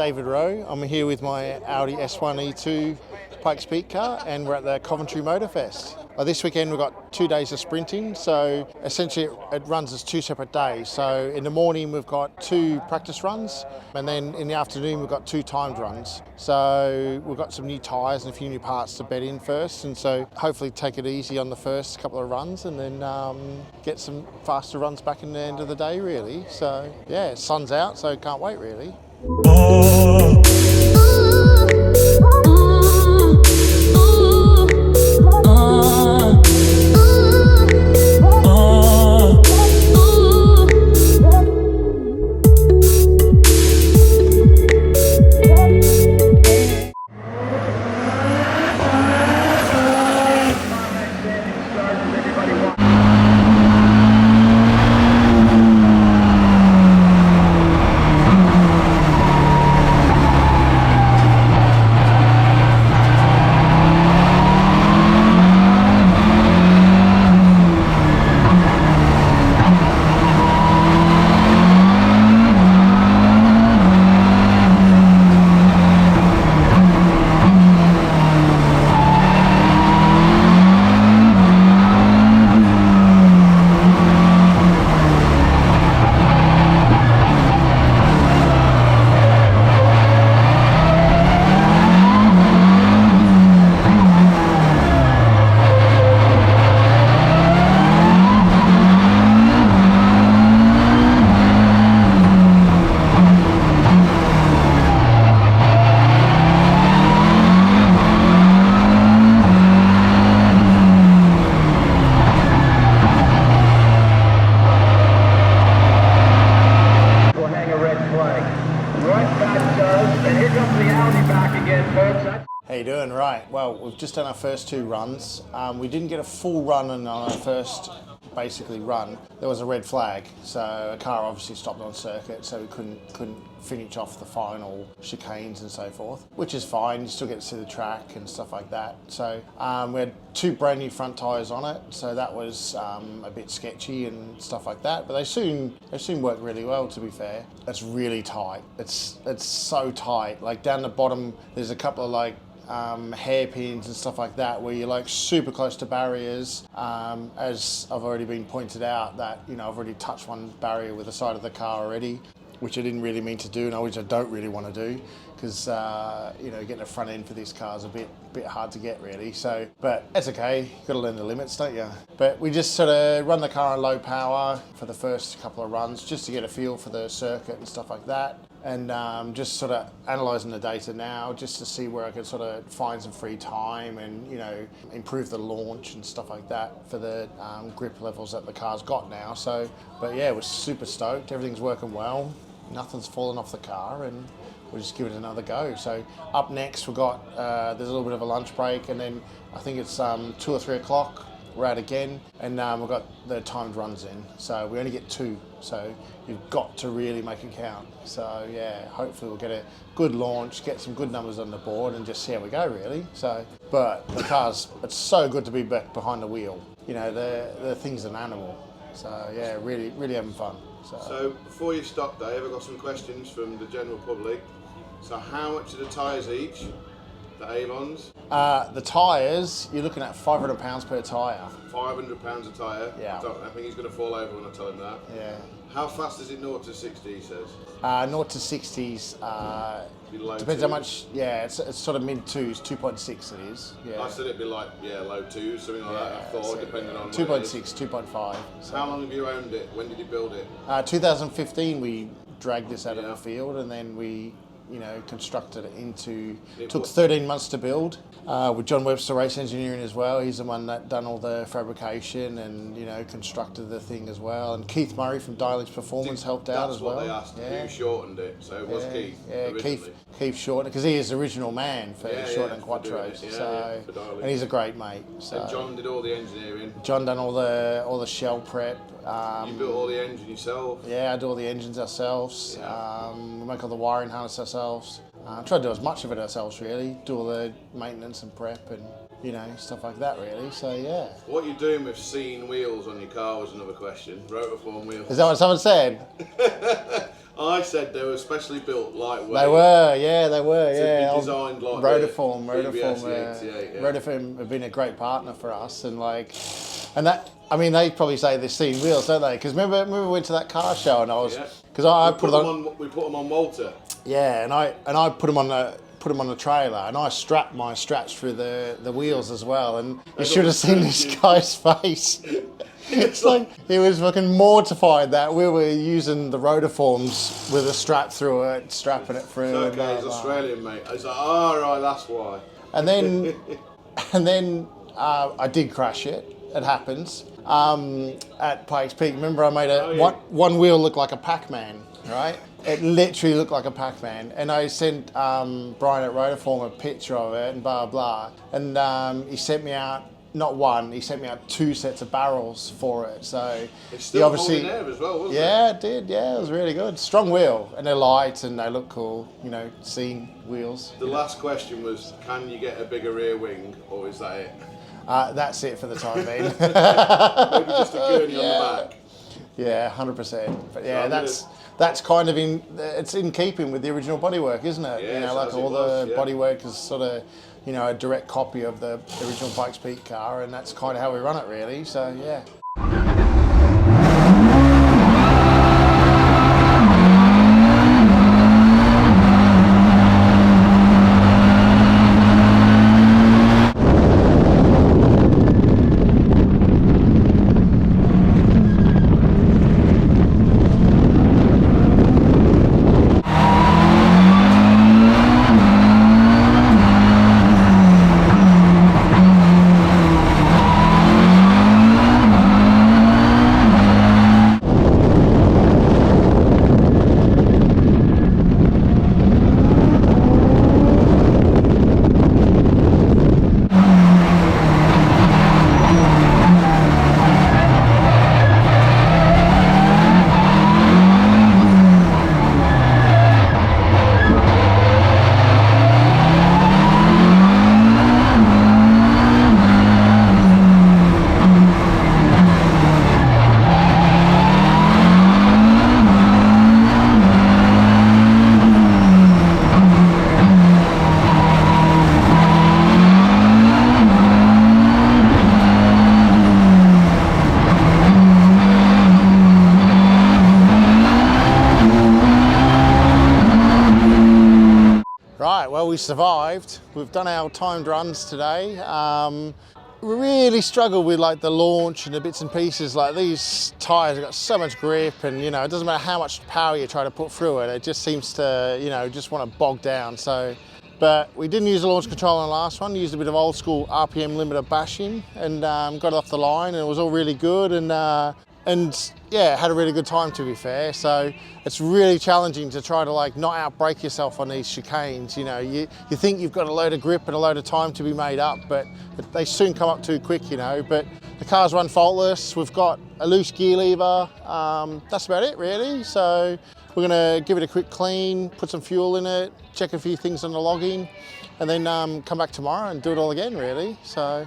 David Rowe. I'm here with my Audi S1E2 Pikes Peak Car, and we're at the Coventry MotorFest. This weekend we've got 2 days of sprinting, so essentially it runs as 2 separate days. So in the morning we've got 2 practice runs, and then in the afternoon we've got 2 timed runs. So we've got some new tyres and a few new parts to bed in first, and so hopefully take it easy on the first couple of runs, and then get some faster runs back in the end of the day really. So yeah, sun's out, so can't wait really. How you doing? Right, well, we've just done our first 2 runs. We didn't get a full run on our first basically run. There was a red flag, so a car obviously stopped on circuit, so we couldn't finish off the final chicanes and so forth, which is fine. You still get to see the track and stuff like that. So we had 2 brand new front tyres on it, so that was a bit sketchy and stuff like that. But they soon worked really well, to be fair. It's really tight. It's so tight. Like down the bottom, there's a couple of like hairpins and stuff like that where you're like super close to barriers, as I've already been pointed out that, you know, I've already touched one barrier with the side of the car already, which I didn't really mean to do, and which I don't really want to do, because you know, getting a front end for this car is a bit hard to get really. So, but it's okay, you've got to learn the limits, don't you? But we just sort of run the car on low power for the first couple of runs just to get a feel for the circuit and stuff like that. And just sort of analysing the data now just to see where I could sort of find some free time and, you know, improve the launch and stuff like that for the grip levels that the car's got now. So, but yeah, we're super stoked. Everything's working well. Nothing's fallen off the car, and we'll just give it another go. So up next we've got, there's a little bit of a lunch break, and then I think it's 2 or 3 o'clock. We're out again, and we've got the timed runs in, so we only get 2, so you've got to really make it count. So yeah, hopefully we'll get a good launch, get some good numbers on the board, and just see how we go really. So, but the car's, it's so good to be back behind the wheel. You know, the thing's an animal. So yeah, really having fun. So before you stop, Dave, I've got some questions from the general public. So how much are the tyres each? The Avons? The tyres, you're looking at £500 per tyre. £500 a tyre? Yeah. I think he's going to fall over when I tell him that. Yeah. How fast is it 0 to 60, he says? 0 to 60s, depends how much, yeah, it's sort of mid 2s, 2.6 it is. Yeah. I said it'd be like, yeah, low 2s, something like that, I thought, so, depending on 2.6, 2.5. So. How long have you owned it? When did you build it? 2015 we dragged this out of the field, and then we, you know, constructed it into, took 13 months to build, with John Webster Race Engineering as well. He's the one that done all the fabrication and, you know, constructed the thing as well. And Keith Murray from Dialects Performance helped out as well. That's what they asked, who shortened it, so it was Keith originally. Keith shortened, because he is the original man for shortening Quattros, and he's a great mate. So. And John did all the engineering. John done all the shell prep. You built all the engine yourself? Yeah, I do all the engines ourselves. Yeah. We make all the wiring harness ourselves. Try to do as much of it ourselves really, do all the maintenance and prep and, you know, stuff like that really, so yeah. What you're doing with scene wheels on your car was another question, rotiform wheels. Is that what someone said? I said they were specially built lightweight. They were, yeah. To be designed like Rotiform, yeah. Rotiform have been a great partner for us, and that. I mean, they probably say they've seen wheels, don't they? Because remember we went to that car show and I was, because I put them on. We put them on Malta. Yeah, and I put them on the trailer, and I strapped my straps through the wheels as well, and you should have seen this guy's face. It's like he was fucking mortified that we were using the rotiforms with a strap through it, strapping it through. Okay, he's Australian, mate. I was like, oh, right, that's why. And then I did crash it. It happens at Pikes Peak. Remember, I made one wheel look like a Pac-Man, right? It literally looked like a Pac-Man, and I sent Brian at Rotiform a picture of it and blah blah, and he sent me out. Not one, he sent me out 2 sets of barrels for it. So it's still holding there as well, wasn't it? Yeah, it did. Yeah, it was really good. Strong wheel, and they're light and they look cool. You know, scene wheels. The last question was, can you get a bigger rear wing, or is that it? That's it for the time being. Maybe just a gurney on the back. Yeah, 100%. But yeah, that's kind of it's in keeping with the original bodywork, isn't it? Yeah, you know, like all the bodywork is sort of, you know, a direct copy of the original Pikes Peak car, and that's kind of how we run it, really. So yeah. Right, well, we survived. We've done our timed runs today. We really struggled with like the launch and the bits and pieces. Like these tyres have got so much grip, and you know, it doesn't matter how much power you try to put through it, it just seems to, you know, just want to bog down. So, but we didn't use the launch control on the last one, used a bit of old school RPM limiter bashing, and got it off the line, and it was all really good, and yeah, had a really good time, to be fair. So it's really challenging to try to like not outbrake yourself on these chicanes. You know, you think you've got a load of grip and a load of time to be made up, but they soon come up too quick, you know. But the car's run faultless. We've got a loose gear lever. That's about it, really. So we're gonna give it a quick clean, put some fuel in it, check a few things on the logging, and then come back tomorrow and do it all again, really. So.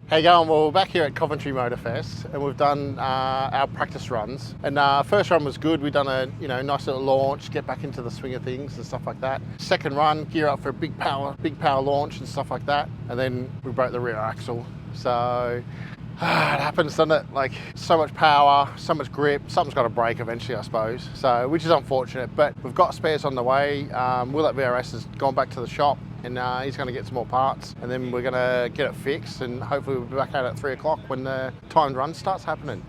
How you going? Well, we're back here at Coventry MotorFest, and we've done our practice runs. And first run was good. We've done a nice little launch, get back into the swing of things and stuff like that. Second run, gear up for a big power launch and stuff like that. And then we broke the rear axle. So it happens, doesn't it? Like so much power, so much grip. Something's got to break eventually, I suppose. So which is unfortunate, but we've got spares on the way. Will at VRS has gone back to the shop, and he's going to get some more parts, and then we're going to get it fixed, and hopefully we'll be back out at 3 o'clock when the timed run starts happening.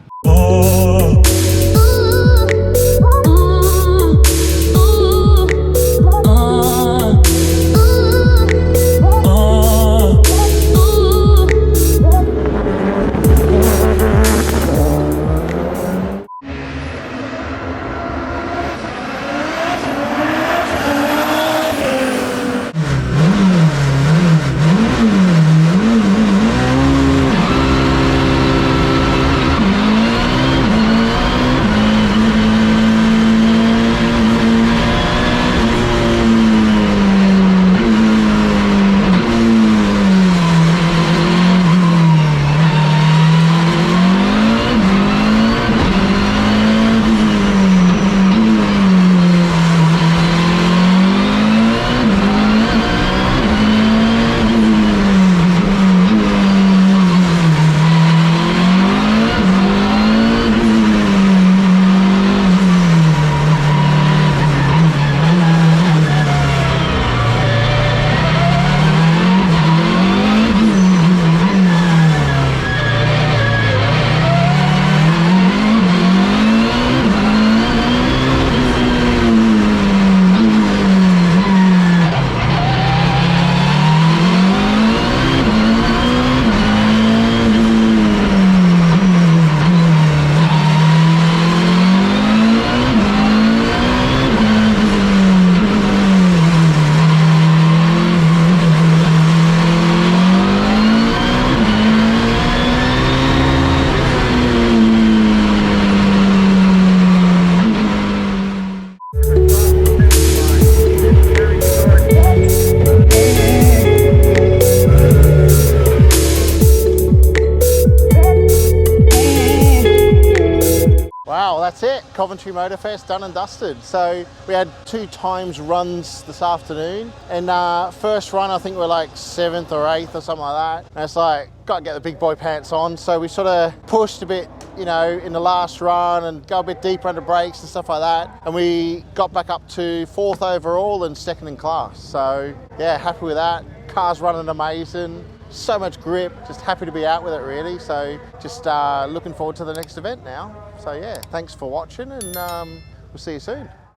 that's it. Coventry MotorFest done and dusted. So we had 2 times runs this afternoon, and first run I think we're like 7th or 8th or something like that. And it's like, got to get the big boy pants on. So we sort of pushed a bit, you know, in the last run and go a bit deeper under brakes and stuff like that. And we got back up to 4th overall and 2nd in class. So yeah, happy with that. Car's running amazing. So much grip, just happy to be out with it really. So just looking forward to the next event now. So yeah, thanks for watching, and we'll see you soon.